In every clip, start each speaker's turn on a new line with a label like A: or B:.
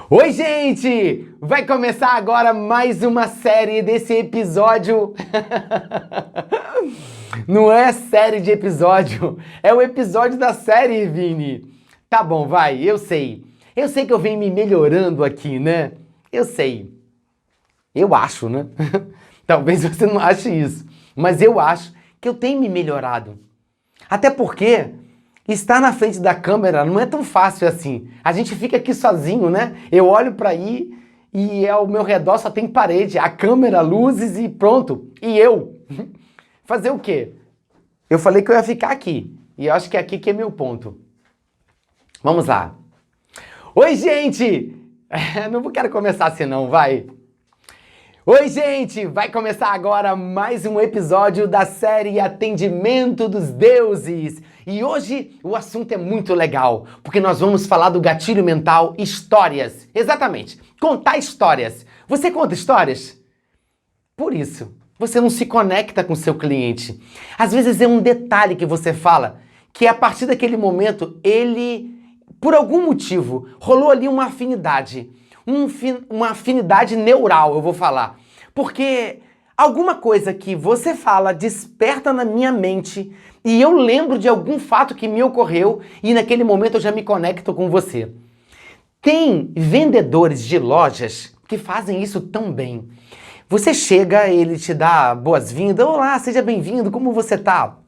A: Oi, gente! Vai começar agora mais uma série desse episódio. Não é série de episódio, é o episódio da série, Vini. Tá bom, vai, eu sei. Eu sei que eu venho me melhorando aqui, né? Eu sei. Eu acho, né? Talvez você não ache isso, mas eu acho que eu tenho me melhorado. Até porque estar na frente da câmera não é tão fácil assim. A gente fica aqui sozinho, né? Eu olho para aí e ao meu redor só tem parede, a câmera, luzes e pronto. E eu? Fazer o quê? Eu falei que eu ia ficar aqui. E eu acho que é aqui que é meu ponto. Vamos lá. Oi, gente! Não quero começar assim não, vai. Oi, gente! Vai começar agora mais um episódio da série Atendimento dos Deuses. E hoje o assunto é muito legal, porque nós vamos falar do gatilho mental histórias. Exatamente, contar histórias. Você conta histórias? Por isso, você não se conecta com o seu cliente. Às vezes é um detalhe que você fala, que a partir daquele momento, ele, por algum motivo, rolou ali uma afinidade. Uma afinidade neural, eu vou falar. Porque alguma coisa que você fala desperta na minha mente e eu lembro de algum fato que me ocorreu e naquele momento eu já me conecto com você. Tem vendedores de lojas que fazem isso tão bem. Você chega, ele te dá boas-vindas, olá, seja bem-vindo, como você tá?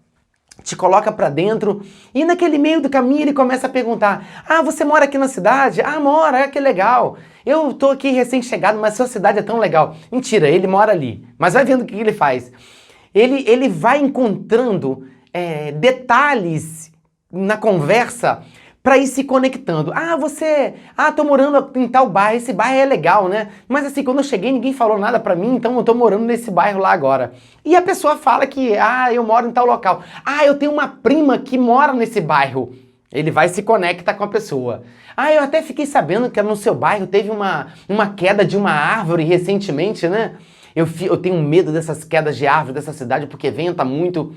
A: Te coloca pra dentro e naquele meio do caminho ele começa a perguntar: ah, você mora aqui na cidade? Ah, mora, que legal. Eu tô aqui recém-chegado, mas sua cidade é tão legal. Mentira, ele mora ali. Mas vai vendo o que ele faz. Ele vai encontrando detalhes na conversa para ir se conectando. Tô morando em tal bairro, esse bairro é legal, né? Mas assim, quando eu cheguei ninguém falou nada para mim, então eu tô morando nesse bairro lá agora. E a pessoa fala que, eu moro em tal local. Eu tenho uma prima que mora nesse bairro. Ele vai se conectar com a pessoa. Eu até fiquei sabendo que no seu bairro teve uma queda de uma árvore recentemente, né? Eu tenho medo dessas quedas de árvore dessa cidade porque venta muito.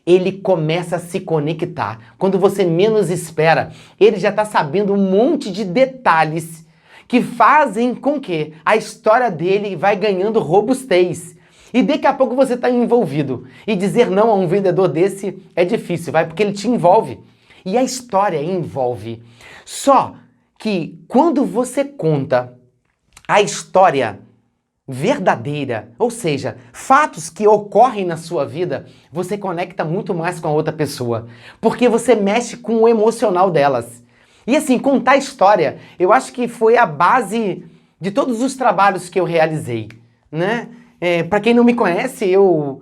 A: Ele começa a se conectar. Quando você menos espera, ele já está sabendo um monte de detalhes que fazem com que a história dele vai ganhando robustez. E daqui a pouco você está envolvido. E dizer não a um vendedor desse é difícil, vai, porque ele te envolve. E a história envolve. Só que quando você conta a história verdadeira, ou seja, fatos que ocorrem na sua vida, você conecta muito mais com a outra pessoa, porque você mexe com o emocional delas. E assim, contar história, eu acho que foi a base de todos os trabalhos que eu realizei, né? Para quem não me conhece, eu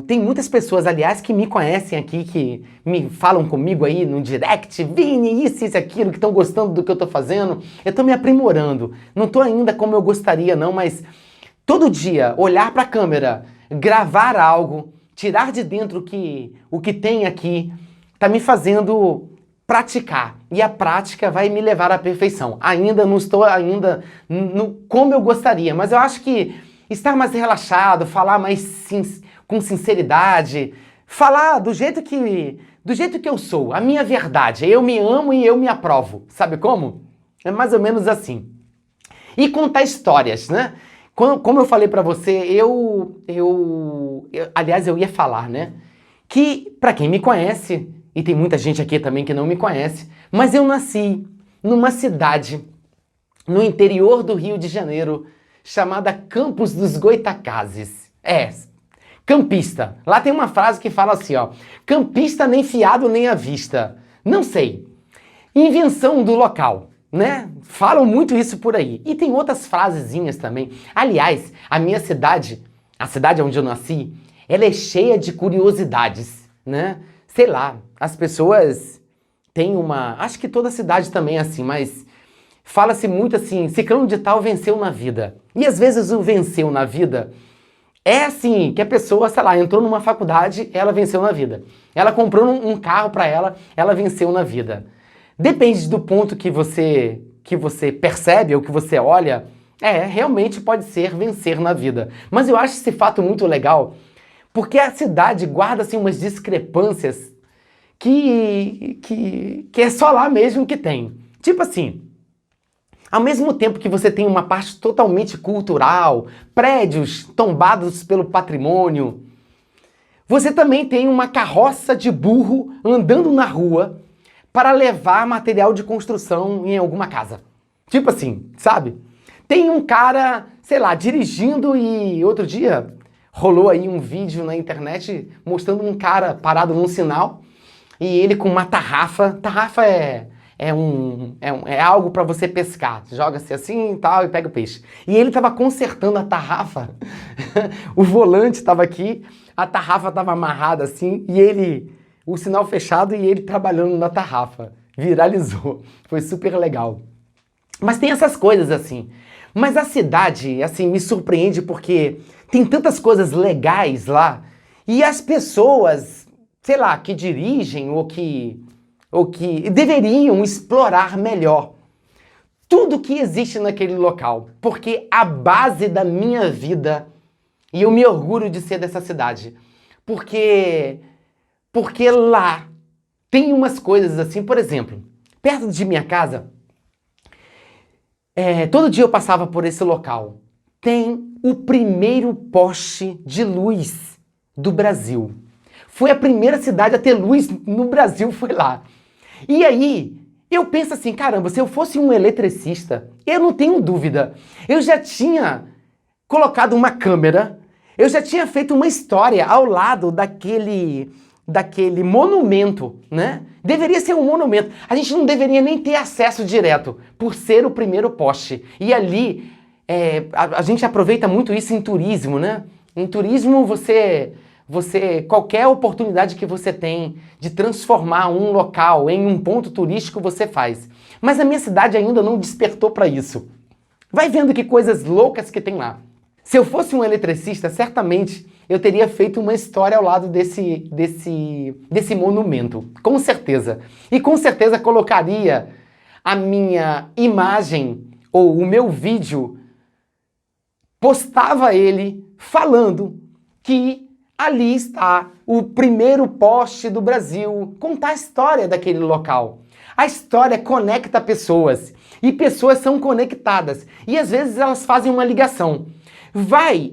A: tenho muitas pessoas, aliás, que me conhecem aqui, que me falam comigo aí no direct, Vini, isso, aquilo, que estão gostando do que eu tô fazendo. Eu tô me aprimorando. Não tô ainda como eu gostaria, não, mas todo dia olhar para a câmera, gravar algo, tirar de dentro o que tem aqui, tá me fazendo praticar. E a prática vai me levar à perfeição. Ainda não estou como eu gostaria, mas eu acho que estar mais relaxado, falar mais com sinceridade, falar do jeito que eu sou, a minha verdade. Eu me amo e eu me aprovo. Sabe como? É mais ou menos assim. E contar histórias, né? Como eu falei pra você, aliás, eu ia falar, né? Que pra quem me conhece, e tem muita gente aqui também que não me conhece, mas eu nasci numa cidade no interior do Rio de Janeiro chamada Campos dos Goytacazes. Campista. Lá tem uma frase que fala assim, ó: campista nem fiado nem à vista. Não sei. Invenção do local, né? Falam muito isso por aí. E tem outras frasezinhas também. Aliás, a minha cidade, a cidade onde eu nasci, ela é cheia de curiosidades, né? Sei lá, as pessoas têm acho que toda cidade também é assim, mas fala-se muito assim, ciclano de tal venceu na vida. E às vezes o venceu na vida é assim, que a pessoa, sei lá, entrou numa faculdade, ela venceu na vida. Ela comprou um carro para ela venceu na vida. Depende do ponto que você percebe ou que você olha, realmente pode ser vencer na vida. Mas eu acho esse fato muito legal, porque a cidade guarda assim umas discrepâncias que é só lá mesmo que tem. Tipo assim, Ao mesmo tempo que você tem uma parte totalmente cultural, prédios tombados pelo patrimônio, você também tem uma carroça de burro andando na rua para levar material de construção em alguma casa. Tipo assim, sabe? Tem um cara, sei lá, dirigindo e outro dia rolou aí um vídeo na internet mostrando um cara parado num sinal e ele com uma tarrafa. Tarrafa é algo para você pescar. Joga-se assim e tal e pega o peixe. E ele estava consertando a tarrafa. O volante estava aqui, a tarrafa estava amarrada assim e ele, o sinal fechado e ele trabalhando na tarrafa. Viralizou. Foi super legal. Mas tem essas coisas assim. Mas a cidade, assim, me surpreende porque tem tantas coisas legais lá e as pessoas, sei lá, que dirigem ou que deveriam explorar melhor tudo que existe naquele local. Porque a base da minha vida, e eu me orgulho de ser dessa cidade, porque lá tem umas coisas assim, por exemplo, perto de minha casa, todo dia eu passava por esse local. Tem o primeiro poste de luz do Brasil. Foi a primeira cidade a ter luz no Brasil, foi lá. E aí, eu penso assim, caramba, se eu fosse um eletricista, eu não tenho dúvida, eu já tinha colocado uma câmera, eu já tinha feito uma história ao lado daquele monumento, né? Deveria ser um monumento. A gente não deveria nem ter acesso direto, por ser o primeiro poste. E ali, a gente aproveita muito isso em turismo, né? Em turismo, qualquer oportunidade que você tem de transformar um local em um ponto turístico, você faz. Mas a minha cidade ainda não despertou para isso. Vai vendo que coisas loucas que tem lá. Se eu fosse um eletricista, certamente eu teria feito uma história ao lado desse monumento, com certeza. E com certeza colocaria a minha imagem ou o meu vídeo, postava ele falando que ali está o primeiro poste do Brasil, contar a história daquele local. A história conecta pessoas e pessoas são conectadas e às vezes elas fazem uma ligação.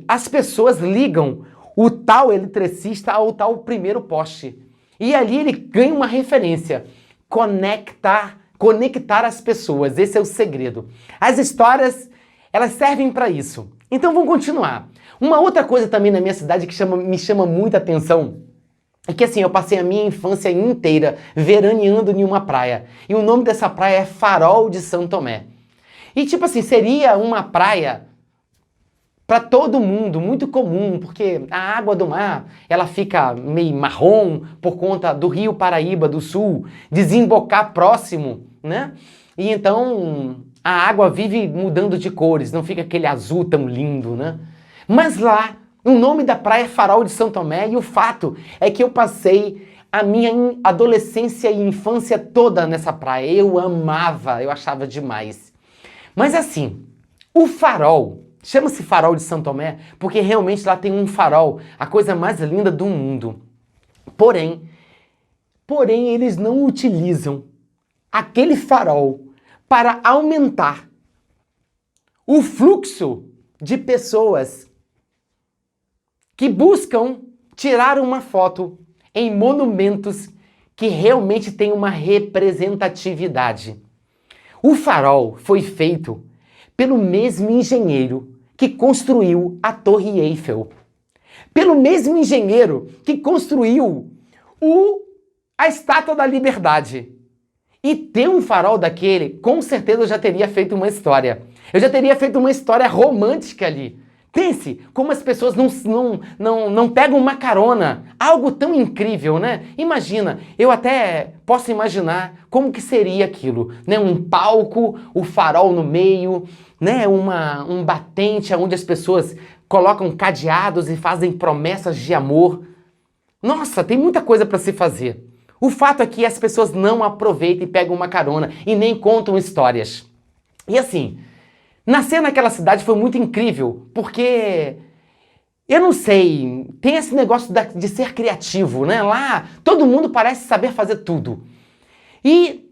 A: As pessoas ligam o tal eletricista ao tal primeiro poste. E ali ele ganha uma referência. Conectar as pessoas. Esse é o segredo. As histórias, elas servem para isso. Então vamos continuar. Uma outra coisa também na minha cidade que me chama muita atenção é que assim, eu passei a minha infância inteira veraneando em uma praia. E o nome dessa praia é Farol de São Tomé. E tipo assim, seria uma praia para todo mundo, muito comum, porque a água do mar, ela fica meio marrom por conta do Rio Paraíba do Sul, desembocar próximo, né? E então a água vive mudando de cores, não fica aquele azul tão lindo, né? Mas lá, o nome da praia é Farol de São Tomé e o fato é que eu passei a minha adolescência e infância toda nessa praia. Eu amava, eu achava demais. Mas assim, o farol, chama-se Farol de São Tomé porque realmente lá tem um farol, a coisa mais linda do mundo. Porém, eles não utilizam aquele farol para aumentar o fluxo de pessoas que buscam tirar uma foto em monumentos que realmente têm uma representatividade. O farol foi feito pelo mesmo engenheiro que construiu a Torre Eiffel. Pelo mesmo engenheiro que construiu a Estátua da Liberdade. E ter um farol daquele, com certeza eu já teria feito uma história. Eu já teria feito uma história romântica ali. Pense como as pessoas não pegam uma carona. Algo tão incrível, né? Imagina, eu até posso imaginar como que seria aquilo, né? Um palco, o farol no meio, né? Um batente onde as pessoas colocam cadeados e fazem promessas de amor. Nossa, tem muita coisa para se fazer. O fato é que as pessoas não aproveitam e pegam uma carona e nem contam histórias. E assim, nascer naquela cidade foi muito incrível, porque, eu não sei, tem esse negócio de ser criativo, né? Lá, todo mundo parece saber fazer tudo. E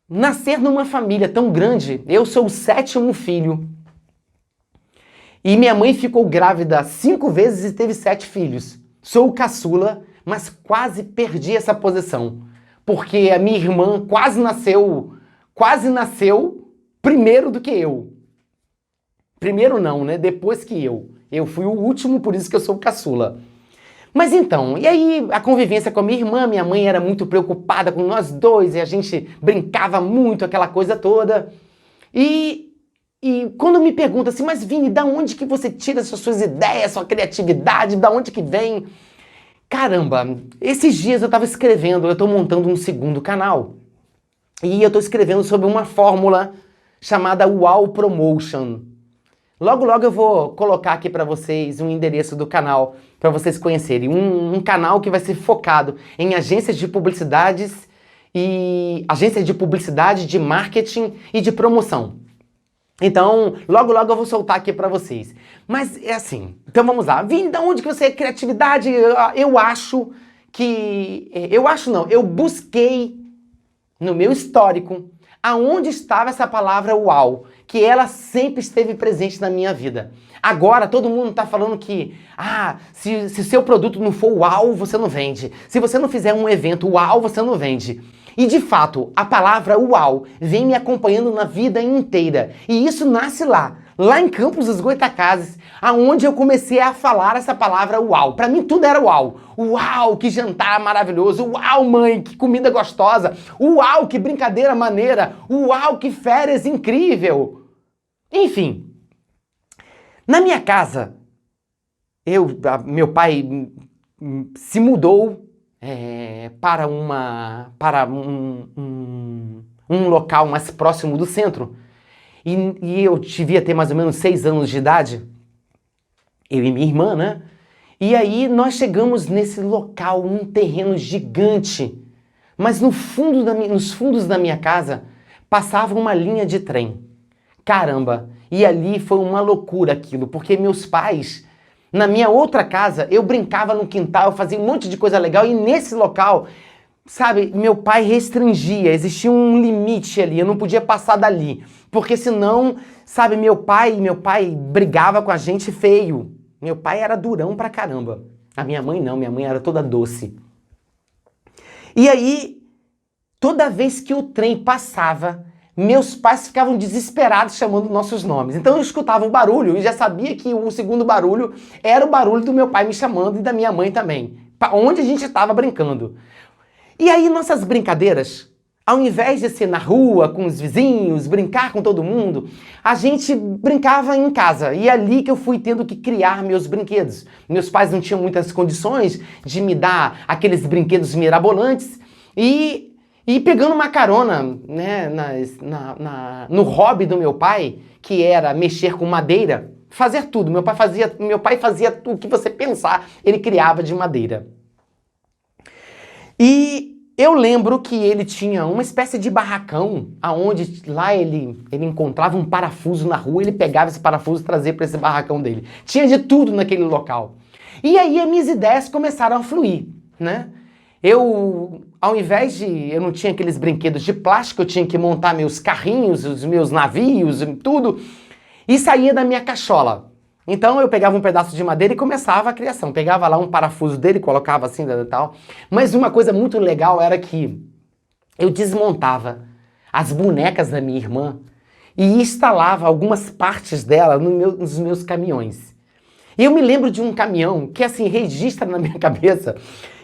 A: nascer numa família tão grande, eu sou o 7º filho. E minha mãe ficou grávida 5 vezes e teve 7 filhos. Sou o caçula, mas quase perdi essa posição. Porque a minha irmã quase nasceu primeiro do que eu. Primeiro não, né? Depois que eu. Eu fui o último, por isso que eu sou o caçula. Mas então, e aí a convivência com a minha mãe era muito preocupada com nós dois, e a gente brincava muito, aquela coisa toda. E quando me perguntam assim, mas Vini, da onde que você tira essas suas ideias, sua criatividade, da onde que vem? Caramba, esses dias eu estava escrevendo, eu estou montando um segundo canal. E eu estou escrevendo sobre uma fórmula chamada Wow Promotion. Logo, logo eu vou colocar aqui para vocês um endereço do canal, para vocês conhecerem. Um canal que vai ser focado em agências de publicidade, de marketing e de promoção. Então, logo, logo eu vou soltar aqui para vocês. Mas é assim, então vamos lá. Vini, da onde que você é criatividade? Eu busquei no meu histórico aonde estava essa palavra uau, que ela sempre esteve presente na minha vida. Agora todo mundo está falando que, se seu produto não for uau, você não vende. Se você não fizer um evento uau, você não vende. E de fato, a palavra uau vem me acompanhando na vida inteira. E isso nasce lá em Campos dos Goytacazes, aonde eu comecei a falar essa palavra uau. Para mim tudo era uau. Uau, que jantar maravilhoso. Uau, mãe, que comida gostosa. Uau, que brincadeira maneira. Uau, que férias incrível. Enfim, na minha casa, meu pai se mudou para um local mais próximo do centro. E eu devia ter mais ou menos 6 anos de idade, eu e minha irmã, né? E aí nós chegamos nesse local, um terreno gigante, mas nos fundos da minha casa passava uma linha de trem. Caramba, e ali foi uma loucura aquilo, porque meus pais, na minha outra casa, eu brincava no quintal, eu fazia um monte de coisa legal, e nesse local, sabe, meu pai restringia, existia um limite ali, eu não podia passar dali, porque senão, sabe, meu pai brigava com a gente feio. Meu pai era durão pra caramba. A minha mãe não, minha mãe era toda doce. E aí, toda vez que o trem passava, meus pais ficavam desesperados chamando nossos nomes. Então eu escutava o barulho e já sabia que o segundo barulho era o barulho do meu pai me chamando e da minha mãe também, onde a gente estava brincando. E aí nossas brincadeiras, ao invés de ser na rua, com os vizinhos, brincar com todo mundo, a gente brincava em casa. E é ali que eu fui tendo que criar meus brinquedos. Meus pais não tinham muitas condições de me dar aqueles brinquedos mirabolantes. E pegando uma carona, né, no hobby do meu pai, que era mexer com madeira, fazer tudo. Meu pai fazia o que você pensar, ele criava de madeira. E eu lembro que ele tinha uma espécie de barracão, aonde lá ele encontrava um parafuso na rua, ele pegava esse parafuso e trazia para esse barracão dele. Tinha de tudo naquele local. E aí as minhas ideias começaram a fluir, né? Eu não tinha aqueles brinquedos de plástico, eu tinha que montar meus carrinhos, os meus navios, tudo, e saía da minha cachola. Então eu pegava um pedaço de madeira e começava a criação. Pegava lá um parafuso dele, colocava assim e tal. Mas uma coisa muito legal era que eu desmontava as bonecas da minha irmã e instalava algumas partes dela nos meus caminhões. E eu me lembro de um caminhão que assim registra na minha cabeça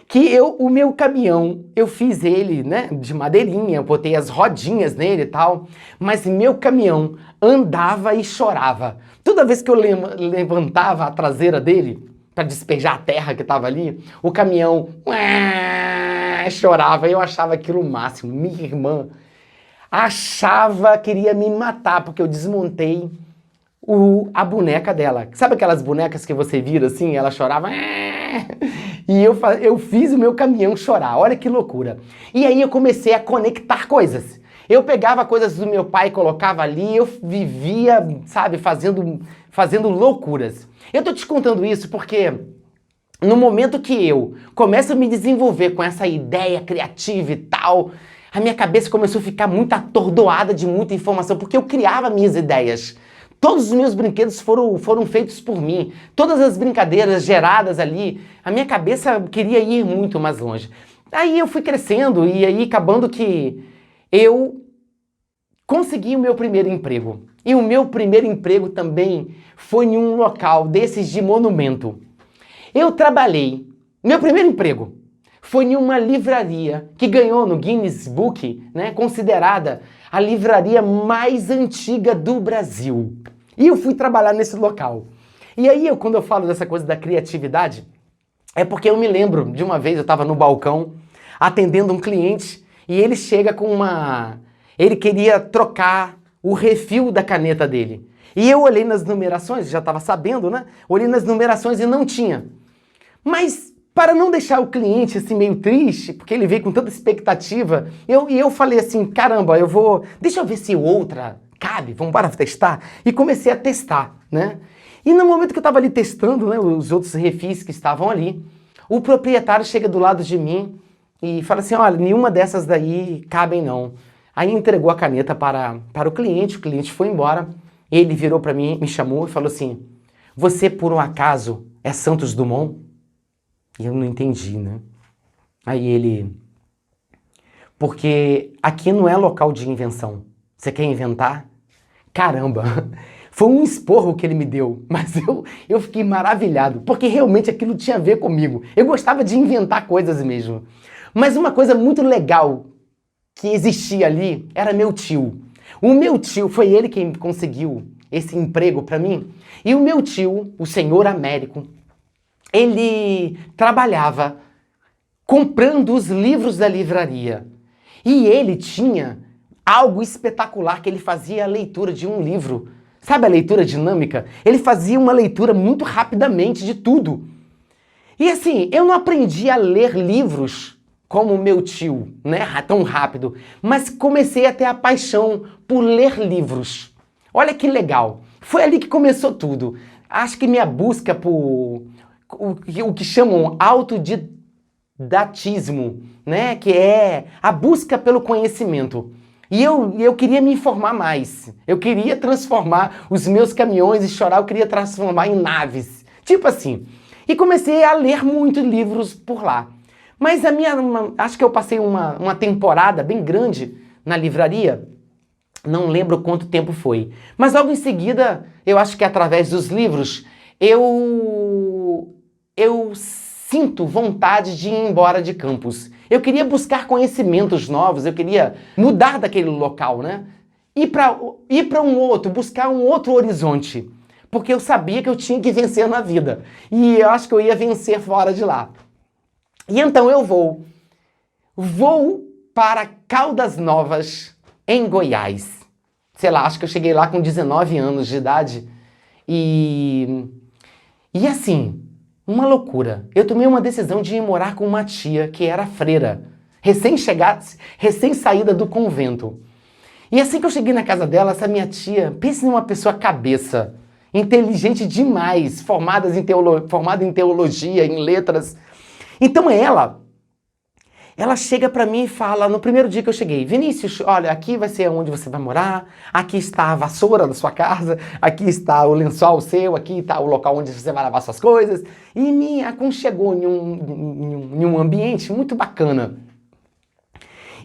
A: que o meu caminhão, eu fiz ele, né, de madeirinha, eu botei as rodinhas nele e tal, mas meu caminhão andava e chorava. Toda vez que eu levantava a traseira dele, para despejar a terra que estava ali, o caminhão chorava, e eu achava aquilo o máximo. Minha irmã queria me matar, porque eu desmontei a boneca dela. Sabe aquelas bonecas que você vira assim, ela chorava? E eu fiz o meu caminhão chorar, olha que loucura. E aí eu comecei a conectar coisas. Eu pegava coisas do meu pai e colocava ali, eu vivia, sabe, fazendo loucuras. Eu tô te contando isso porque no momento que eu começo a me desenvolver com essa ideia criativa e tal, a minha cabeça começou a ficar muito atordoada de muita informação, porque eu criava minhas ideias. Todos os meus brinquedos foram feitos por mim. Todas as brincadeiras geradas ali, a minha cabeça queria ir muito mais longe. Aí eu fui crescendo e aí acabando que eu consegui o meu primeiro emprego. E o meu primeiro emprego também foi em um local desses de monumento. Eu trabalhei, meu primeiro emprego foi em uma livraria que ganhou no Guinness Book, né, considerada a livraria mais antiga do Brasil. E eu fui trabalhar nesse local. E aí, quando eu falo dessa coisa da criatividade, é porque eu me lembro de uma vez eu estava no balcão atendendo um cliente e ele chega com uma... Ele queria trocar o refil da caneta dele. E eu olhei nas numerações, já estava sabendo, né? Olhei nas numerações e não tinha. Mas para não deixar o cliente assim meio triste, porque ele veio com tanta expectativa, eu falei assim, caramba, deixa eu ver se outra cabe, vamos para testar. E comecei a testar, né? E no momento que eu estava ali testando, né, os outros refis que estavam ali, o proprietário chega do lado de mim e fala assim, olha, nenhuma dessas daí cabem não. Aí entregou a caneta para o cliente foi embora, ele virou para mim, me chamou e falou assim, você por um acaso é Santos Dumont? E eu não entendi, né? Aí ele, porque aqui não é local de invenção, você quer inventar? Caramba, foi um esporro que ele me deu, mas eu fiquei maravilhado, porque realmente aquilo tinha a ver comigo. Eu gostava de inventar coisas mesmo. Mas uma coisa muito legal que existia ali era meu tio. O meu tio, foi ele quem conseguiu esse emprego para mim. E o meu tio, o senhor Américo, ele trabalhava comprando os livros da livraria. E ele tinha algo espetacular, que ele fazia a leitura de um livro. Sabe a leitura dinâmica? Ele fazia uma leitura muito rapidamente de tudo. E assim, eu não aprendi a ler livros como o meu tio, né, tão rápido, mas comecei a ter a paixão por ler livros. Olha que legal. Foi ali que começou tudo. Acho que minha busca por o que chamam autodidatismo, né, que é a busca pelo conhecimento. E eu queria me informar mais. Eu queria transformar os meus caminhões e chorar, eu queria transformar em naves. Tipo assim. E comecei a ler muitos livros por lá. Mas acho que eu passei uma temporada bem grande na livraria. Não lembro quanto tempo foi. Mas logo em seguida, eu acho que através dos livros, eu sinto vontade de ir embora de campus. Eu queria buscar conhecimentos novos, eu queria mudar daquele local, né? Ir para um outro, buscar um outro horizonte. Porque eu sabia que eu tinha que vencer na vida. E eu acho que eu ia vencer fora de lá. E então eu vou para Caldas Novas, em Goiás. Sei lá, acho que eu cheguei lá com 19 anos de idade. E assim, uma loucura. Eu tomei uma decisão de ir morar com uma tia que era freira, recém-saída do convento. E assim que eu cheguei na casa dela, essa minha tia, pense numa pessoa cabeça, inteligente demais, formada em teologia, em letras. Então ela chega pra mim e fala, no primeiro dia que eu cheguei, Vinícius, olha, aqui vai ser onde você vai morar, aqui está a vassoura da sua casa, aqui está o lençol seu, aqui está o local onde você vai lavar suas coisas, e me aconchegou em um ambiente muito bacana.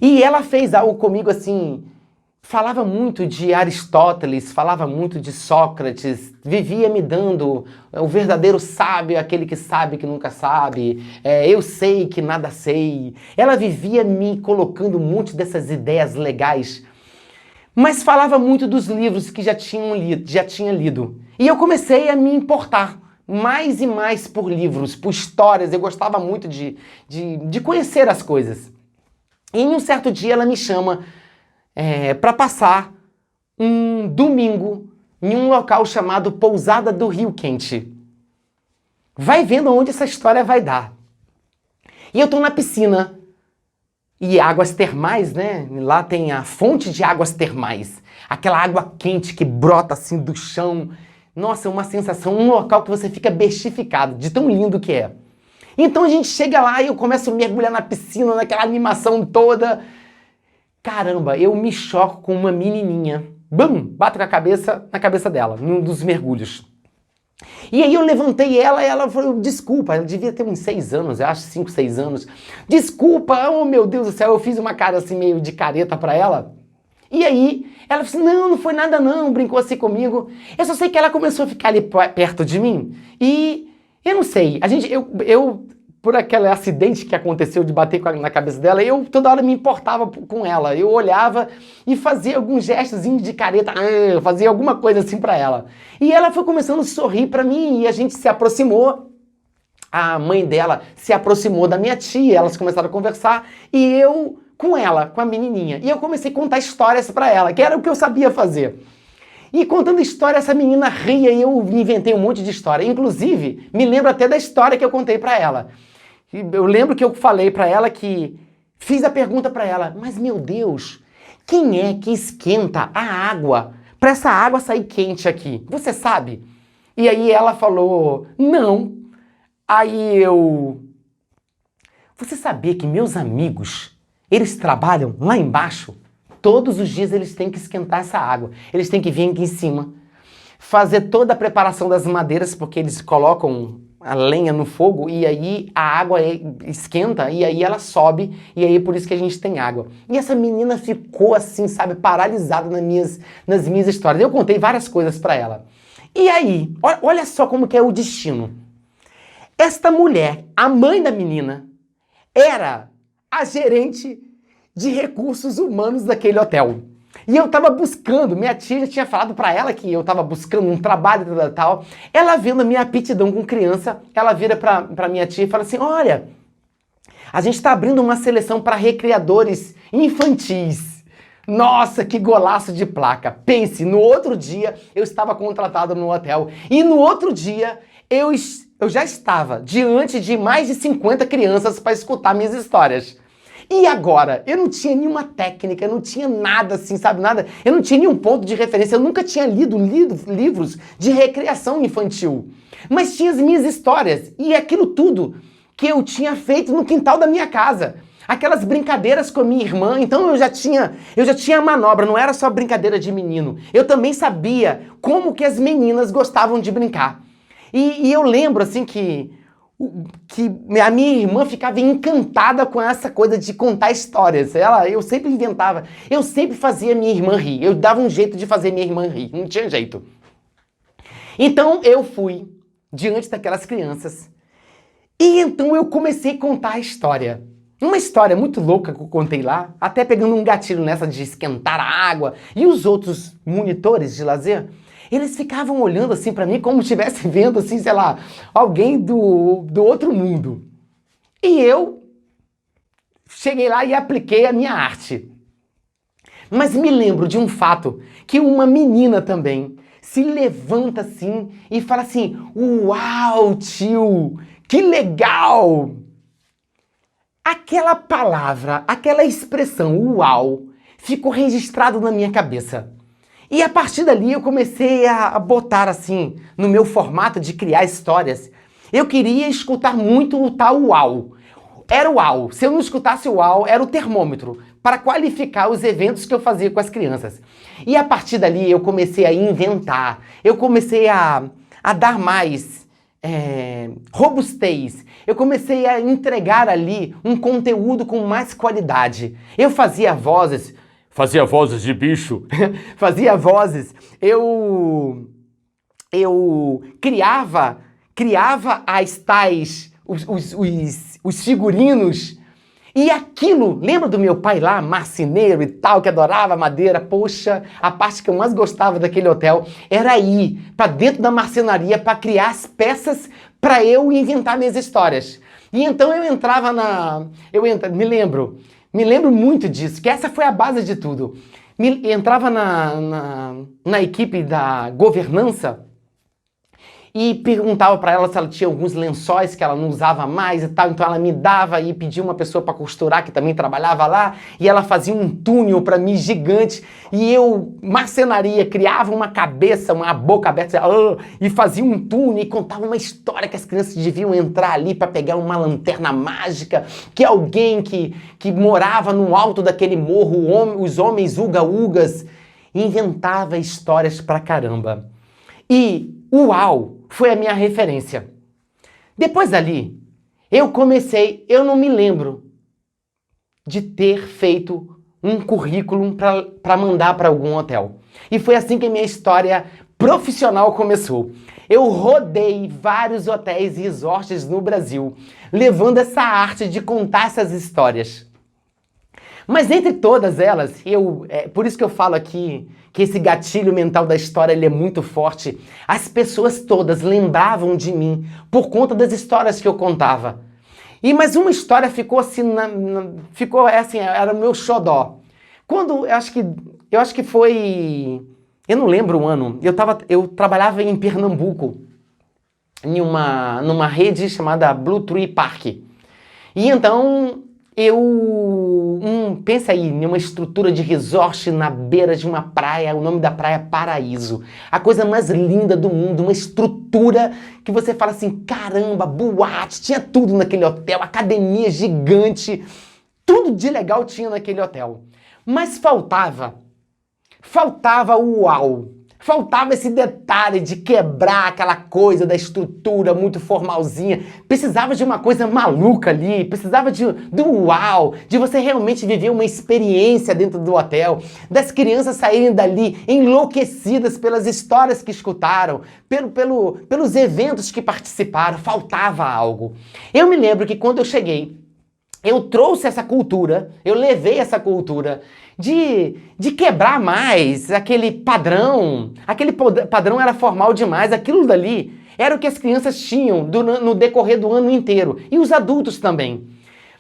A: E ela fez algo comigo assim, falava muito de Aristóteles, falava muito de Sócrates, vivia me dando o verdadeiro sábio, aquele que sabe que nunca sabe, eu sei que nada sei. Ela vivia me colocando um monte dessas ideias legais, mas falava muito dos livros que já tinha lido. E eu comecei a me importar mais e mais por livros, por histórias, eu gostava muito de conhecer as coisas. E em um certo dia ela me chama para passar um domingo em um local chamado Pousada do Rio Quente. Vai vendo onde essa história vai dar. E eu tô na piscina, e águas termais, né? Lá tem a fonte de águas termais. Aquela água quente que brota assim do chão. Nossa, uma sensação, um local que você fica bestificado, de tão lindo que é. Então a gente chega lá e eu começo a mergulhar na piscina, naquela animação toda. Caramba, eu me choco com uma menininha. Bum! Bato com a cabeça na cabeça dela, num dos mergulhos. E aí eu levantei ela e ela falou, desculpa, ela devia ter uns 6 anos, eu acho 5, 6 anos. Desculpa, oh meu Deus do céu, eu fiz uma cara assim meio de careta pra ela. E aí ela falou assim, não foi nada não, brincou assim comigo. Eu só sei que ela começou a ficar ali perto de mim e eu não sei, eu por aquele acidente que aconteceu de bater na cabeça dela, eu toda hora me importava com ela. Eu olhava e fazia alguns gestos de careta, fazia alguma coisa assim pra ela. E ela foi começando a sorrir pra mim e a gente se aproximou. A mãe dela se aproximou da minha tia, elas começaram a conversar e eu com ela, com a menininha. E eu comecei a contar histórias pra ela, que era o que eu sabia fazer. E contando história, essa menina ria e eu inventei um monte de história. Inclusive, me lembro até da história que eu contei pra ela. Eu lembro que eu falei pra ela que... Fiz a pergunta pra ela, mas meu Deus, quem é que esquenta a água pra essa água sair quente aqui? Você sabe? E aí ela falou, não. Aí eu... Você sabia que meus amigos, eles trabalham lá embaixo? Todos os dias eles têm que esquentar essa água. Eles têm que vir aqui em cima, fazer toda a preparação das madeiras, porque eles colocam a lenha no fogo e aí a água esquenta e aí ela sobe e aí é por isso que a gente tem água. E essa menina ficou assim, sabe, paralisada nas minhas histórias. Eu contei várias coisas pra ela. E aí, olha só como que é o destino. Esta mulher, a mãe da menina, era a gerente de recursos humanos daquele hotel. E eu tava buscando, minha tia já tinha falado pra ela que eu tava buscando um trabalho tal. Ela vendo a minha aptidão com criança, ela vira pra minha tia e fala assim, olha, a gente tá abrindo uma seleção para recreadores infantis. Nossa, que golaço de placa. Pense, no outro dia eu estava contratado no hotel e no outro dia eu já estava diante de mais de 50 crianças para escutar minhas histórias. E agora? Eu não tinha nenhuma técnica, eu não tinha nada assim, sabe, nada. Eu não tinha nenhum ponto de referência, eu nunca tinha lido livros de recreação infantil. Mas tinha as minhas histórias e aquilo tudo que eu tinha feito no quintal da minha casa. Aquelas brincadeiras com a minha irmã, então eu já tinha a manobra, não era só brincadeira de menino. Eu também sabia como que as meninas gostavam de brincar. E eu lembro assim que a minha irmã ficava encantada com essa coisa de contar histórias. Eu sempre inventava, eu sempre fazia minha irmã rir. Eu dava um jeito de fazer minha irmã rir, não tinha jeito. Então eu fui diante daquelas crianças e então eu comecei a contar a história. Uma história muito louca que eu contei lá, até pegando um gatilho nessa de esquentar a água. E os outros monitores de lazer, eles ficavam olhando assim pra mim como se estivesse vendo, assim, sei lá, alguém do outro mundo. E eu cheguei lá e apliquei a minha arte. Mas me lembro de um fato, que uma menina também se levanta assim e fala assim, uau, tio, que legal! Aquela palavra, aquela expressão, uau, ficou registrado na minha cabeça. E a partir dali eu comecei a botar assim, no meu formato de criar histórias. Eu queria escutar muito o tal uau. Era o uau. Se eu não escutasse o uau, era o termômetro para qualificar os eventos que eu fazia com as crianças. E a partir dali eu comecei a inventar. Eu comecei a dar mais robustez. Eu comecei a entregar ali um conteúdo com mais qualidade. Eu fazia vozes de bicho, fazia vozes, eu criava as tais, os figurinos, e aquilo, lembra do meu pai lá, marceneiro e tal, que adorava madeira? Poxa, a parte que eu mais gostava daquele hotel era ir para dentro da marcenaria para criar as peças para eu inventar minhas histórias. E então eu entrava me lembro muito disso, que essa foi a base de tudo. Entrava na equipe da governança e perguntava para ela se ela tinha alguns lençóis que ela não usava mais e tal, então ela me dava e pedia uma pessoa para costurar que também trabalhava lá, e ela fazia um túnel para mim gigante, e eu, marcenaria, criava uma cabeça, uma boca aberta, e fazia um túnel e contava uma história que as crianças deviam entrar ali para pegar uma lanterna mágica, que alguém que morava no alto daquele morro, os homens uga-ugas, inventava histórias pra caramba. E uau, foi a minha referência. Depois dali, eu não me lembro de ter feito um currículo para mandar para algum hotel. E foi assim que a minha história profissional começou. Eu rodei vários hotéis e resorts no Brasil, levando essa arte de contar essas histórias. Mas entre todas elas, por isso que eu falo aqui que esse gatilho mental da história ele é muito forte. As pessoas todas lembravam de mim por conta das histórias que eu contava. Mas uma história ficou assim, era o meu xodó. Quando eu acho que foi, eu não lembro o ano. Eu trabalhava em Pernambuco, numa rede chamada Blue Tree Park. E então pensa aí, em uma estrutura de resort na beira de uma praia, o nome da praia é Paraíso. A coisa mais linda do mundo, uma estrutura que você fala assim, caramba, boate, tinha tudo naquele hotel, academia gigante, tudo de legal tinha naquele hotel. Mas faltava o uau. Faltava esse detalhe de quebrar aquela coisa da estrutura muito formalzinha. Precisava de uma coisa maluca ali, precisava do uau, de você realmente viver uma experiência dentro do hotel, das crianças saírem dali enlouquecidas pelas histórias que escutaram, pelos eventos que participaram. Faltava algo. Eu me lembro que quando eu cheguei, eu trouxe essa cultura, eu levei essa cultura de quebrar mais aquele padrão. Aquele padrão era formal demais, aquilo dali era o que as crianças tinham no decorrer do ano inteiro. E os adultos também.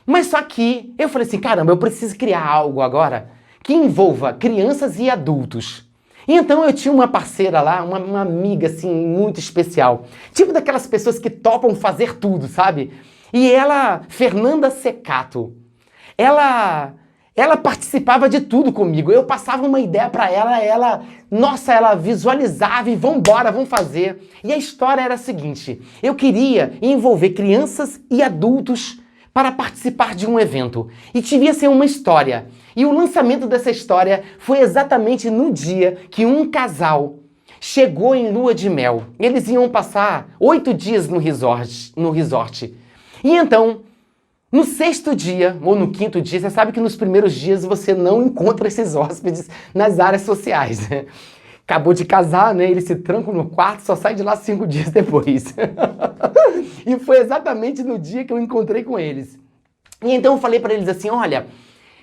A: Mas só que eu falei assim, caramba, eu preciso criar algo agora que envolva crianças e adultos. E então eu tinha uma parceira lá, uma amiga assim, muito especial. Tipo daquelas pessoas que topam fazer tudo, sabe? E ela, Fernanda Secato, ela participava de tudo comigo. Eu passava uma ideia para ela, ela visualizava e vambora, vamos fazer. E a história era a seguinte, eu queria envolver crianças e adultos para participar de um evento. E devia ser uma história. E o lançamento dessa história foi exatamente no dia que um casal chegou em lua de mel. Eles iam passar 8 dias no resort. E então, no 6º dia, ou no 5º dia, você sabe que nos primeiros dias você não encontra esses hóspedes nas áreas sociais. Né? Acabou de casar, né? Eles se trancam no quarto, só sai de lá 5 dias depois. E foi exatamente no dia que eu encontrei com eles. E então eu falei para eles assim, olha,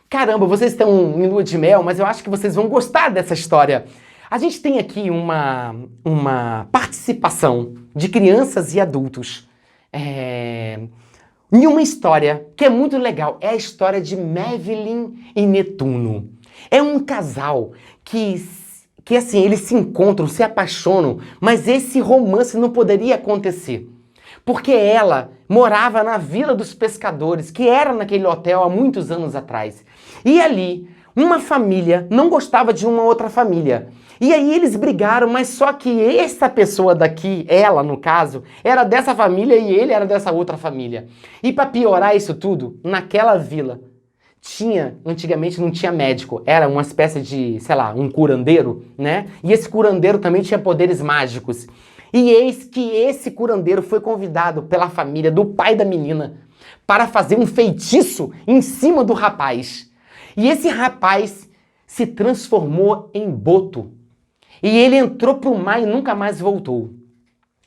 A: caramba, vocês estão em lua de mel, mas eu acho que vocês vão gostar dessa história. A gente tem aqui uma participação de crianças e adultos. E uma história que é muito legal, é a história de Mavelyn e Netuno. É um casal que assim, eles se encontram, se apaixonam, mas esse romance não poderia acontecer. Porque ela morava na Vila dos Pescadores, que era naquele hotel há muitos anos atrás. E ali, uma família não gostava de uma outra família. E aí eles brigaram, mas só que essa pessoa daqui, ela no caso, era dessa família e ele era dessa outra família. E para piorar isso tudo, naquela vila, antigamente não tinha médico, era uma espécie de, sei lá, um curandeiro, né? E esse curandeiro também tinha poderes mágicos. E eis que esse curandeiro foi convidado pela família do pai da menina para fazer um feitiço em cima do rapaz. E esse rapaz se transformou em boto. E ele entrou pro mar e nunca mais voltou.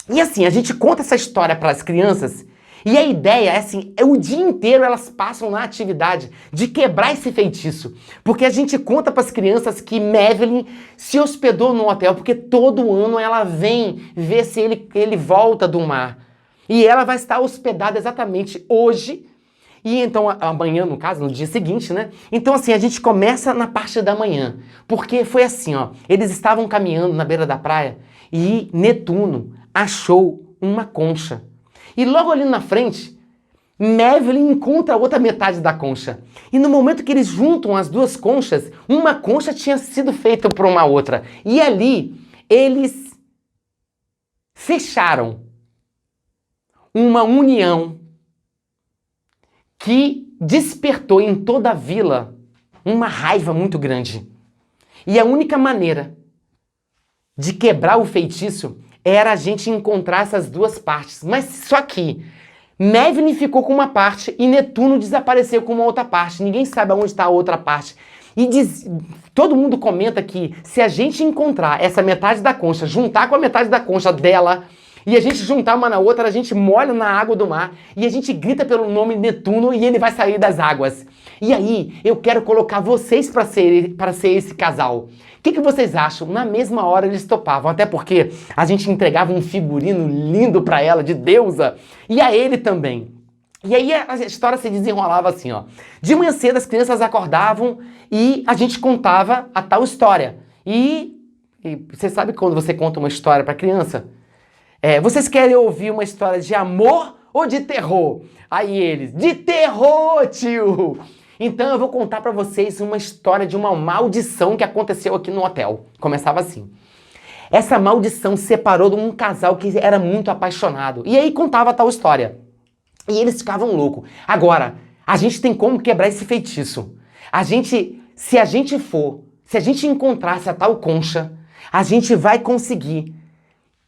A: E assim, a gente conta essa história para as crianças e a ideia é assim, o dia inteiro elas passam na atividade de quebrar esse feitiço. Porque a gente conta para as crianças que Mavelyn se hospedou no hotel, porque todo ano ela vem ver se ele volta do mar. E ela vai estar hospedada exatamente hoje. E então, amanhã, no caso, no dia seguinte, né? Então, assim, a gente começa na parte da manhã. Porque foi assim, ó. Eles estavam caminhando na beira da praia e Netuno achou uma concha. E logo ali na frente, Mavelyn encontra a outra metade da concha. E no momento que eles juntam as duas conchas, uma concha tinha sido feita por uma outra. E ali, eles fecharam uma união que despertou em toda a vila uma raiva muito grande. E a única maneira de quebrar o feitiço era a gente encontrar essas duas partes. Mas só que Mavelyn ficou com uma parte e Netuno desapareceu com uma outra parte. Ninguém sabe aonde está a outra parte. E todo mundo comenta que se a gente encontrar essa metade da concha, juntar com a metade da concha dela, e a gente juntar uma na outra, a gente molha na água do mar e a gente grita pelo nome Netuno e ele vai sair das águas. E aí, eu quero colocar vocês para ser esse casal. O que vocês acham? Na mesma hora eles topavam, até porque a gente entregava um figurino lindo para ela, de deusa, e a ele também. E aí a história se desenrolava assim, ó. De manhã cedo as crianças acordavam e a gente contava a tal história. E você sabe quando você conta uma história para criança? Vocês querem ouvir uma história de amor ou de terror? Aí eles, de terror, tio! Então eu vou contar pra vocês uma história de uma maldição que aconteceu aqui no hotel. Começava assim. Essa maldição separou de um casal que era muito apaixonado. E aí contava a tal história. E eles ficavam loucos. Agora, a gente tem como quebrar esse feitiço. Se a gente encontrasse a tal concha, a gente vai conseguir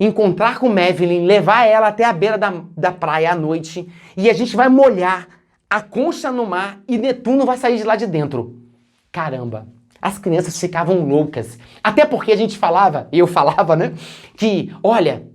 A: encontrar com Mavelyn, levar ela até a beira da praia à noite e a gente vai molhar a concha no mar e Netuno vai sair de lá de dentro. Caramba, as crianças ficavam loucas. Até porque a gente falava, eu falava, né, que, olha,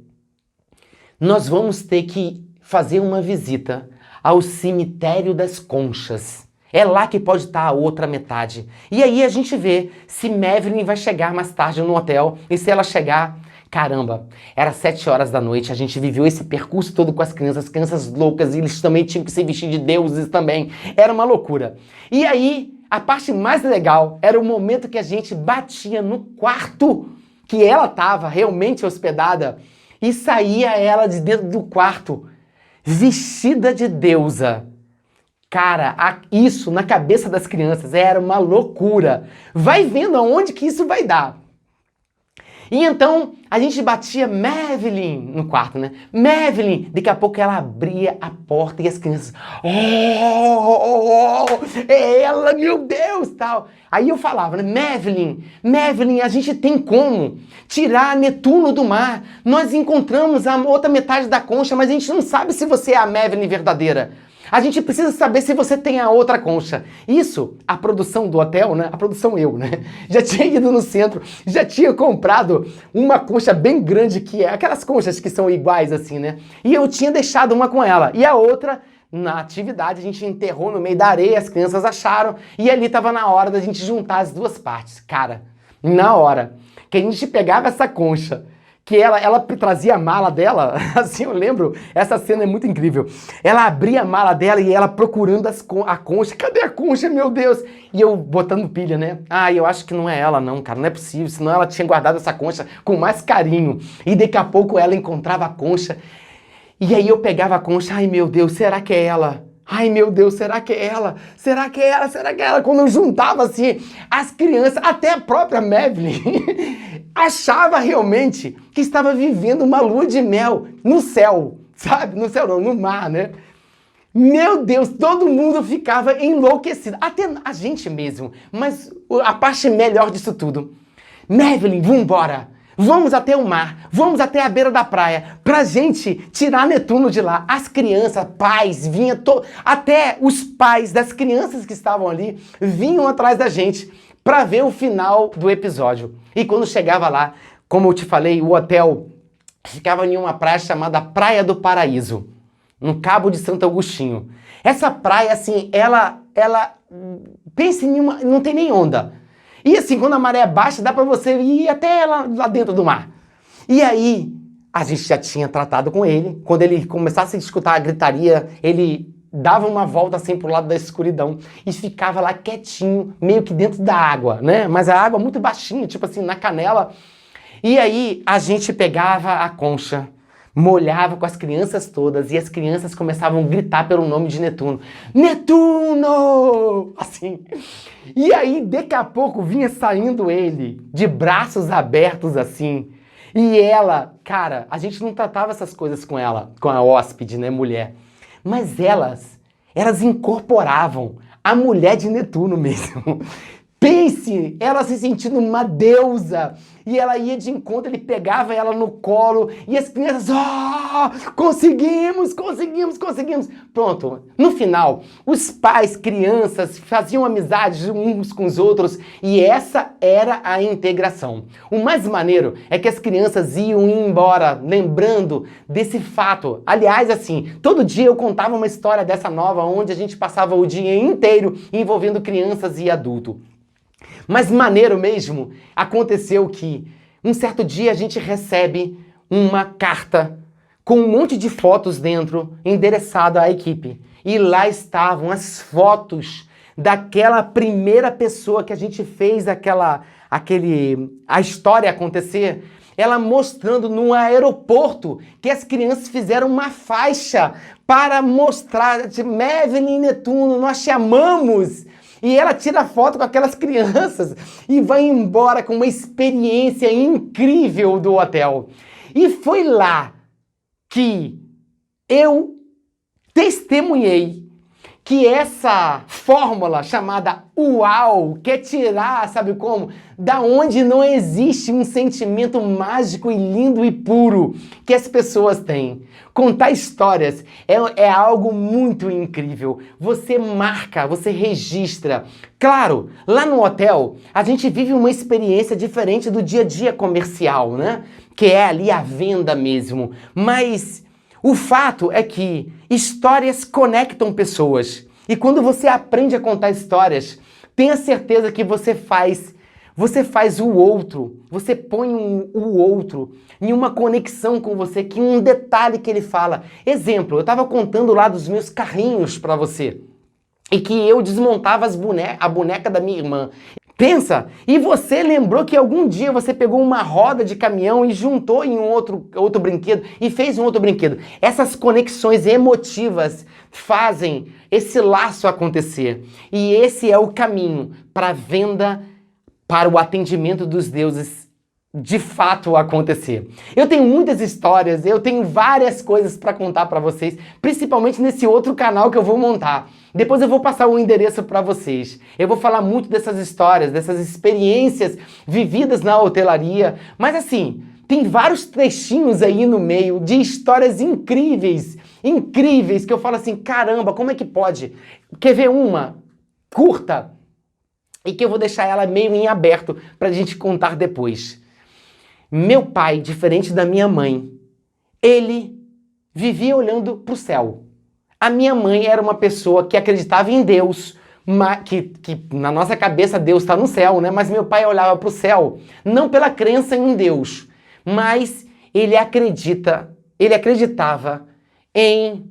A: nós vamos ter que fazer uma visita ao cemitério das conchas. É lá que pode estar a outra metade. E aí a gente vê se Mavelyn vai chegar mais tarde no hotel e se ela chegar... Caramba, era 7 horas da noite, a gente viveu esse percurso todo com as crianças loucas, e eles também tinham que se vestir de deuses também. Era uma loucura. E aí, a parte mais legal era o momento que a gente batia no quarto que ela estava realmente hospedada e saía ela de dentro do quarto, vestida de deusa. Cara, isso na cabeça das crianças era uma loucura. Vai vendo aonde que isso vai dar. E então, a gente batia Mavelyn no quarto, né? Mavelyn! Daqui a pouco ela abria a porta e as crianças... É ela, meu Deus! Tal. Aí eu falava, né? Mavelyn, a gente tem como tirar Netuno do mar. Nós encontramos a outra metade da concha, mas a gente não sabe se você é a Mavelyn verdadeira. A gente precisa saber se você tem a outra concha. Isso, a produção do hotel, né? A produção eu, né? Já tinha ido no centro, já tinha comprado uma concha bem grande que é aquelas conchas que são iguais assim, né? E eu tinha deixado uma com ela. E a outra, na atividade, a gente enterrou no meio da areia, as crianças acharam. E ali tava na hora da gente juntar as duas partes. Cara, na hora que a gente pegava essa concha, que ela trazia a mala dela, assim eu lembro, essa cena é muito incrível. Ela abria a mala dela e ela procurando a concha. Cadê a concha, meu Deus? E eu botando pilha, né? Eu acho que não é ela não, cara, não é possível. Senão ela tinha guardado essa concha com mais carinho. E daqui a pouco ela encontrava a concha. E aí eu pegava a concha, ai meu Deus, será que é ela? Ai meu Deus, será que é ela? Será que é ela? Será que é ela? Quando eu juntava assim, as crianças, até a própria Mavelyn, achava realmente que estava vivendo uma lua de mel no céu, sabe? No céu não, no mar, né? Meu Deus, todo mundo ficava enlouquecido, até a gente mesmo. Mas a parte melhor disso tudo, Mavelyn, vambora! Vamos até o mar, vamos até a beira da praia, pra gente tirar Netuno de lá. As crianças, pais, até os pais das crianças que estavam ali vinham atrás da gente pra ver o final do episódio. E quando chegava lá, como eu te falei, o hotel ficava em uma praia chamada Praia do Paraíso, no Cabo de Santo Agostinho. Essa praia, assim, ela pensa em uma, não tem nem onda. E assim, quando a maré baixa, dá pra você ir até lá dentro do mar. E aí, a gente já tinha tratado com ele. Quando ele começasse a escutar a gritaria, ele dava uma volta assim pro lado da escuridão e ficava lá quietinho, meio que dentro da água, né? Mas a água muito baixinha, tipo assim, na canela. E aí, a gente pegava a concha, molhava com as crianças todas e as crianças começavam a gritar pelo nome de Netuno. Netuno! Assim. E aí, daqui a pouco, vinha saindo ele, de braços abertos assim. E ela, cara, a gente não tratava essas coisas com ela, com a hóspede, né, mulher. Mas elas incorporavam a mulher de Netuno mesmo. Pense, ela se sentindo uma deusa. E ela ia de encontro, ele pegava ela no colo e as crianças, conseguimos. Pronto, no final, os pais, crianças, faziam amizade uns com os outros e essa era a integração. O mais maneiro é que as crianças iam embora lembrando desse fato. Aliás, assim, todo dia eu contava uma história dessa nova onde a gente passava o dia inteiro envolvendo crianças e adultos. Mas maneiro mesmo, aconteceu que um certo dia a gente recebe uma carta com um monte de fotos dentro, endereçada à equipe. E lá estavam as fotos daquela primeira pessoa que a gente fez a história acontecer. Ela mostrando no aeroporto que as crianças fizeram uma faixa para mostrar, tipo, Madeline e Netuno, nós te amamos. E ela tira foto com aquelas crianças e vai embora com uma experiência incrível do hotel. E foi lá que eu testemunhei que essa fórmula chamada UAU quer tirar, sabe como? Da onde não existe um sentimento mágico e lindo e puro que as pessoas têm. Contar histórias é algo muito incrível. Você marca, você registra. Claro, lá no hotel, a gente vive uma experiência diferente do dia a dia comercial, né? Que é ali a venda mesmo. Mas o fato é que histórias conectam pessoas. E quando você aprende a contar histórias, tenha certeza que você faz o outro, você põe o outro em uma conexão com você, que um detalhe que ele fala. Exemplo, eu estava contando lá dos meus carrinhos para você, e que eu desmontava a boneca da minha irmã. Pensa, e você lembrou que algum dia você pegou uma roda de caminhão e juntou em um outro brinquedo e fez um outro brinquedo. Essas conexões emotivas fazem esse laço acontecer. E esse é o caminho para a venda, para o atendimento dos deuses de fato acontecer. Eu tenho muitas histórias, eu tenho várias coisas para contar para vocês, principalmente nesse outro canal que eu vou montar. Depois eu vou passar o endereço para vocês. Eu vou falar muito dessas histórias, dessas experiências vividas na hotelaria, mas assim, tem vários trechinhos aí no meio de histórias incríveis, que eu falo assim, caramba, como é que pode? Quer ver uma curta? E que eu vou deixar ela meio em aberto para a gente contar depois. Meu pai, diferente da minha mãe, ele vivia olhando para o céu. A minha mãe era uma pessoa que acreditava em Deus, que na nossa cabeça Deus está no céu, né? Mas meu pai olhava para o céu, não pela crença em Deus, mas ele acreditava em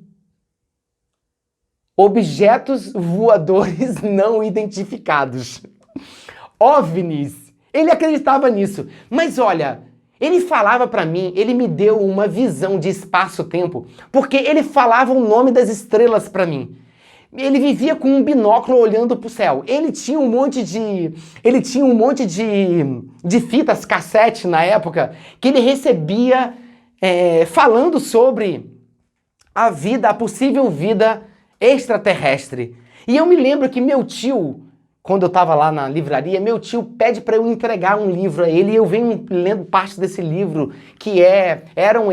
A: objetos voadores não identificados. OVNIs. Ele acreditava nisso. Mas olha, ele falava para mim, ele me deu uma visão de espaço-tempo, porque ele falava o nome das estrelas para mim. Ele vivia com um binóculo olhando para o céu. Ele tinha um monte de fitas cassete na época que ele recebia falando sobre a vida, a possível vida extraterrestre. E eu me lembro que meu tio, quando eu estava lá na livraria, meu tio pede para eu entregar um livro a ele e eu venho lendo parte desse livro, que eram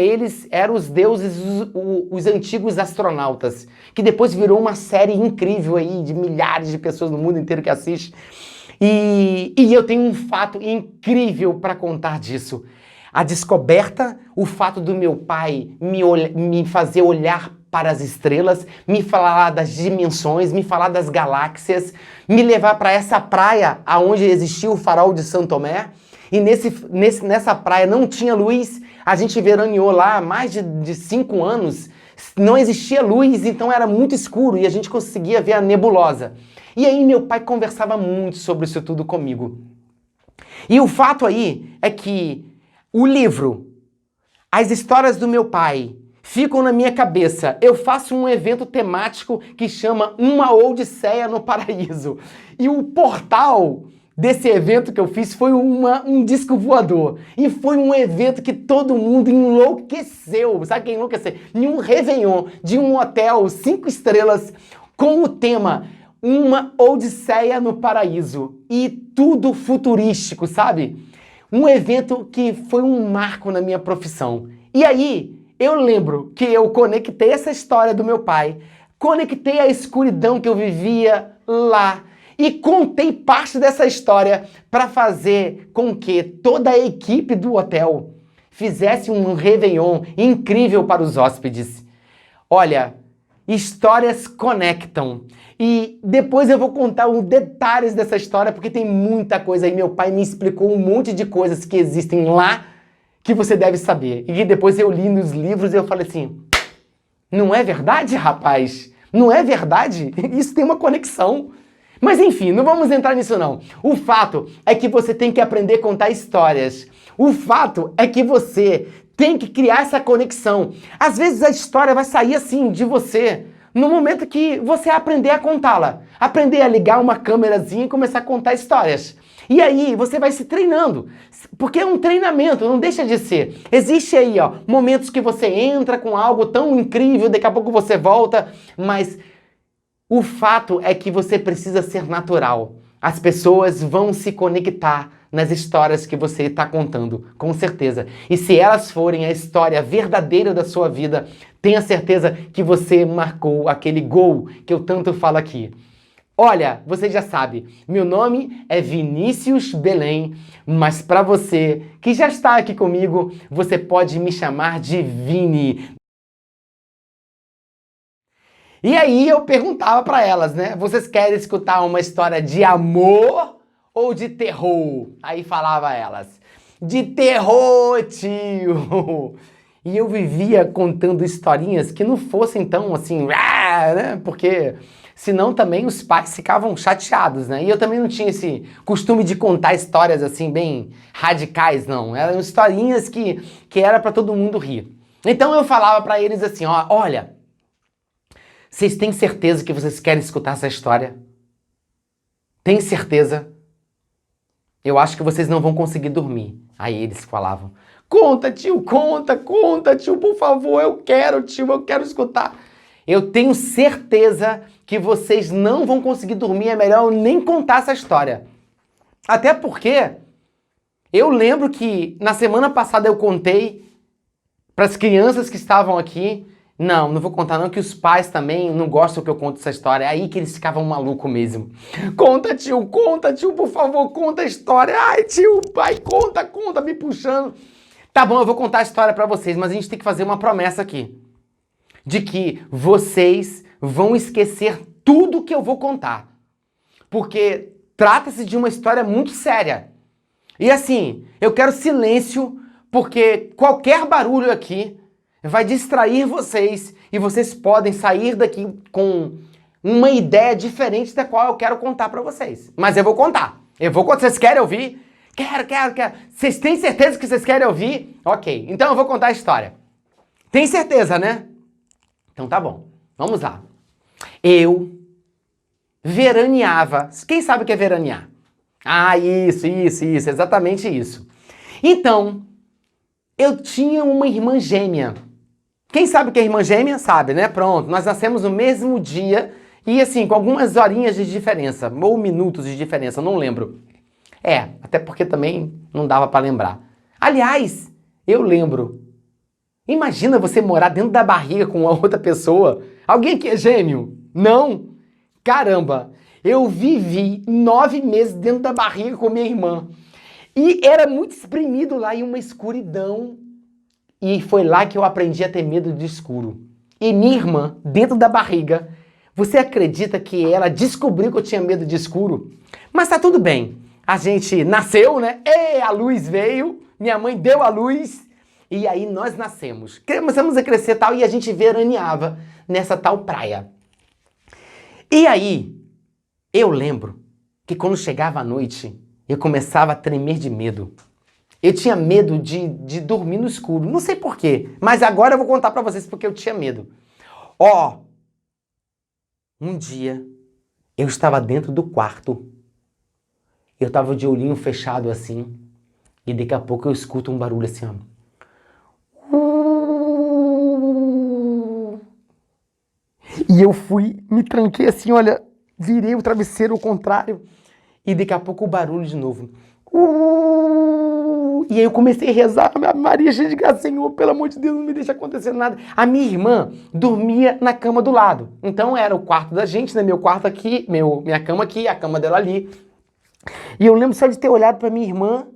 A: os deuses, os antigos astronautas, que depois virou uma série incrível aí de milhares de pessoas no mundo inteiro que assiste. E eu tenho um fato incrível para contar disso. A descoberta, o fato do meu pai me fazer olhar para as estrelas, me falar das dimensões, me falar das galáxias, me levar para essa praia onde existia o farol de São Tomé. E nessa praia não tinha luz, a gente veraneou lá há mais de 5 anos, não existia luz, então era muito escuro e a gente conseguia ver a nebulosa. E aí meu pai conversava muito sobre isso tudo comigo. E o fato aí é que o livro, as histórias do meu pai ficam na minha cabeça. Eu faço um evento temático que chama Uma Odisseia no Paraíso. E o portal desse evento que eu fiz foi um disco voador. E foi um evento que todo mundo enlouqueceu. Sabe quem enlouqueceu? Em um Réveillon de um hotel 5 estrelas com o tema Uma Odisseia no Paraíso. E tudo futurístico, sabe? Um evento que foi um marco na minha profissão. E aí, eu lembro que eu conectei essa história do meu pai, conectei a escuridão que eu vivia lá e contei parte dessa história para fazer com que toda a equipe do hotel fizesse um Réveillon incrível para os hóspedes. Olha, histórias conectam. E depois eu vou contar os detalhes dessa história, porque tem muita coisa aí. Meu pai me explicou um monte de coisas que existem lá que você deve saber. E depois eu li nos livros e eu falei assim, não é verdade, rapaz? Não é verdade? Isso tem uma conexão. Mas enfim, não vamos entrar nisso não. O fato é que você tem que aprender a contar histórias. O fato é que você tem que criar essa conexão. Às vezes a história vai sair assim de você no momento que você aprender a contá-la. Aprender a ligar uma câmerazinha e começar a contar histórias. E aí você vai se treinando, porque é um treinamento, não deixa de ser. Existe aí, ó, momentos que você entra com algo tão incrível, daqui a pouco você volta, mas o fato é que você precisa ser natural. As pessoas vão se conectar nas histórias que você está contando, com certeza. E se elas forem a história verdadeira da sua vida, tenha certeza que você marcou aquele gol que eu tanto falo aqui. Olha, você já sabe, meu nome é Vinícius Belém, mas para você que já está aqui comigo, você pode me chamar de Vini. E aí eu perguntava para elas, né? Vocês querem escutar uma história de amor ou de terror? Aí falava elas, de terror, tio! E eu vivia contando historinhas que não fossem tão assim, né? Porque senão também os pais ficavam chateados, né? E eu também não tinha esse costume de contar histórias assim bem radicais, não. Eram historinhas que era para todo mundo rir. Então eu falava para eles assim, ó, olha, vocês têm certeza que vocês querem escutar essa história? Tem certeza? Eu acho que vocês não vão conseguir dormir. Aí eles falavam, conta, tio, conta, tio, por favor, eu quero escutar. Eu tenho certeza que vocês não vão conseguir dormir, é melhor eu nem contar essa história. Até porque eu lembro que na semana passada eu contei para as crianças que estavam aqui. Não vou contar não, que os pais também não gostam que eu conte essa história. É aí que eles ficavam malucos mesmo. Conta, tio, por favor, conta a história. Ai, tio, pai, conta, me puxando. Tá bom, eu vou contar a história para vocês, mas a gente tem que fazer uma promessa aqui. De que vocês vão esquecer tudo que eu vou contar. Porque trata-se de uma história muito séria. E assim, eu quero silêncio, porque qualquer barulho aqui vai distrair vocês e vocês podem sair daqui com uma ideia diferente da qual eu quero contar para vocês. Mas eu vou contar. Vocês querem ouvir? Quero. Vocês têm certeza que vocês querem ouvir? Ok, então eu vou contar a história. Tem certeza, né? Então tá bom, vamos lá. Eu veraneava. Quem sabe o que é veranear? Ah, isso, exatamente isso. Então, eu tinha uma irmã gêmea. Quem sabe o que é irmã gêmea? Sabe, né? Pronto, nós nascemos no mesmo dia e assim, com algumas horinhas de diferença, ou minutos de diferença, não lembro. Até porque também não dava para lembrar. Aliás, eu lembro. Imagina você morar dentro da barriga com outra pessoa. Alguém que é gêmeo? Não? Caramba, eu vivi 9 meses dentro da barriga com minha irmã. E era muito espremido lá em uma escuridão. E foi lá que eu aprendi a ter medo de escuro. E minha irmã, dentro da barriga, você acredita que ela descobriu que eu tinha medo de escuro? Mas tá tudo bem. A gente nasceu, né? A luz veio, minha mãe deu a luz. E aí nós nascemos. Começamos a crescer tal e a gente veraneava nessa tal praia. E aí, eu lembro que quando chegava a noite, eu começava a tremer de medo. Eu tinha medo de dormir no escuro. Não sei por quê, mas agora eu vou contar pra vocês porque eu tinha medo. Ó, um dia eu estava dentro do quarto. Eu tava de olhinho fechado assim. E daqui a pouco eu escuto um barulho assim, ó. E eu me tranquei assim, olha, virei o travesseiro ao contrário. E daqui a pouco o barulho de novo. E aí eu comecei a rezar, Maria cheia de graça, Senhor, pelo amor de Deus, não me deixa acontecer nada. A minha irmã dormia na cama do lado. Então era o quarto da gente, né? Meu quarto aqui, minha cama aqui, a cama dela ali. E eu lembro só de ter olhado pra minha irmã,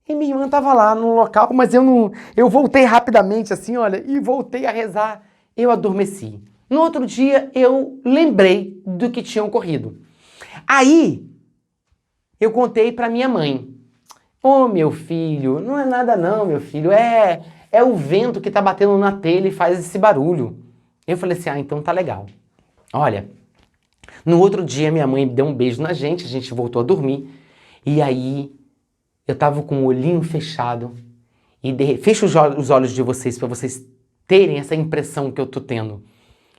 A: e minha irmã tava lá no local, mas eu voltei rapidamente assim, olha, e voltei a rezar. Eu adormeci. No outro dia eu lembrei do que tinha ocorrido. Aí eu contei pra minha mãe. Ô, meu filho, não é nada não, meu filho, é o vento que tá batendo na telha e faz esse barulho. Eu falei assim, então tá legal. Olha, no outro dia minha mãe deu um beijo na gente, a gente voltou a dormir, e aí eu tava com o olhinho fechado, e fecha os olhos de vocês para vocês terem essa impressão que eu tô tendo.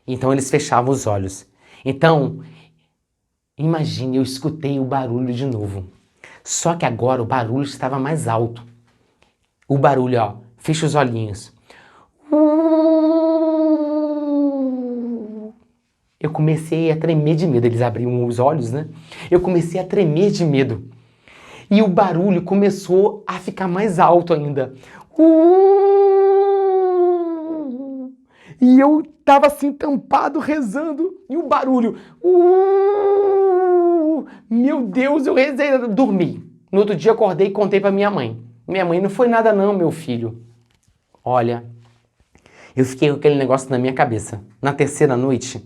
A: Então eles fechavam os olhos. Então, imagine, eu escutei o barulho de novo. Só que agora o barulho estava mais alto. O barulho, ó, fecha os olhinhos. Eu comecei a tremer de medo. Eles abriam os olhos, né? Eu comecei a tremer de medo. E o barulho começou a ficar mais alto ainda. E eu tava assim, tampado, rezando. E o barulho. Meu Deus, eu rezei, dormi. No outro dia acordei e contei pra minha mãe. Minha mãe, não foi nada não, meu filho. Olha, eu fiquei com aquele negócio na minha cabeça. Na terceira noite,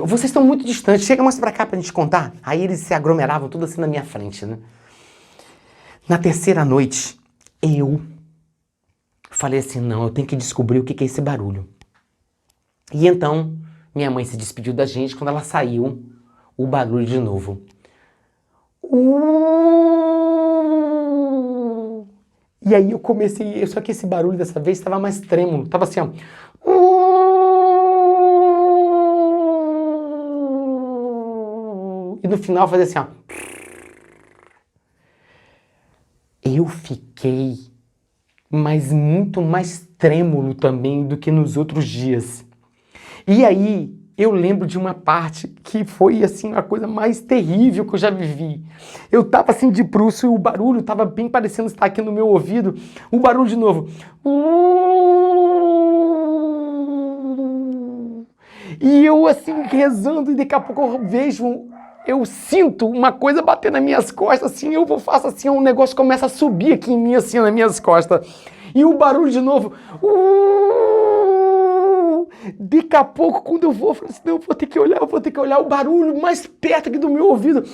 A: vocês estão muito distantes, chega mais pra cá pra gente contar. Aí eles se aglomeravam tudo assim na minha frente, né? Na terceira noite, eu falei assim, não, eu tenho que descobrir o que é esse barulho. E então, minha mãe se despediu da gente, quando ela saiu, o barulho de novo. E aí eu comecei, só que esse barulho dessa vez estava mais trêmulo, estava assim, ó. E no final fazia assim, ó. Eu fiquei, mas muito mais trêmulo também do que nos outros dias. E aí, eu lembro de uma parte que foi, assim, a coisa mais terrível que eu já vivi. Eu tava, assim, de bruço e o barulho tava bem parecendo estar aqui no meu ouvido. O barulho de novo. E eu, assim, rezando, e daqui a pouco eu sinto uma coisa bater nas minhas costas, assim, faço assim, um negócio começa a subir aqui em mim, assim, nas minhas costas. E o barulho de novo. Daqui a pouco, quando eu falei assim, não, eu vou ter que olhar o barulho mais perto aqui do meu ouvido.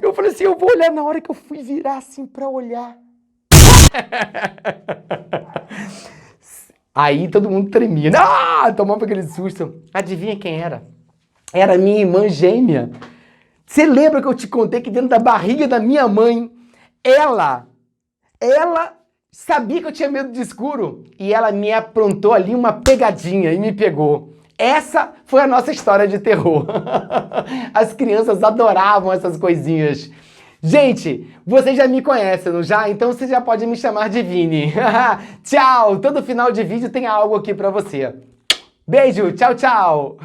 A: Eu falei assim, eu vou olhar. Na hora que eu fui virar assim pra olhar. Aí todo mundo tremia. Tomava aquele susto. Adivinha quem era? Era minha irmã gêmea. Você lembra que eu te contei que dentro da barriga da minha mãe, ela sabia que eu tinha medo de escuro e ela me aprontou ali uma pegadinha e me pegou. Essa foi a nossa história de terror. As crianças adoravam essas coisinhas. Gente, vocês já me conhecem, não já? Então você já pode me chamar de Vini. Tchau! Todo final de vídeo tem algo aqui pra você. Beijo, tchau, tchau!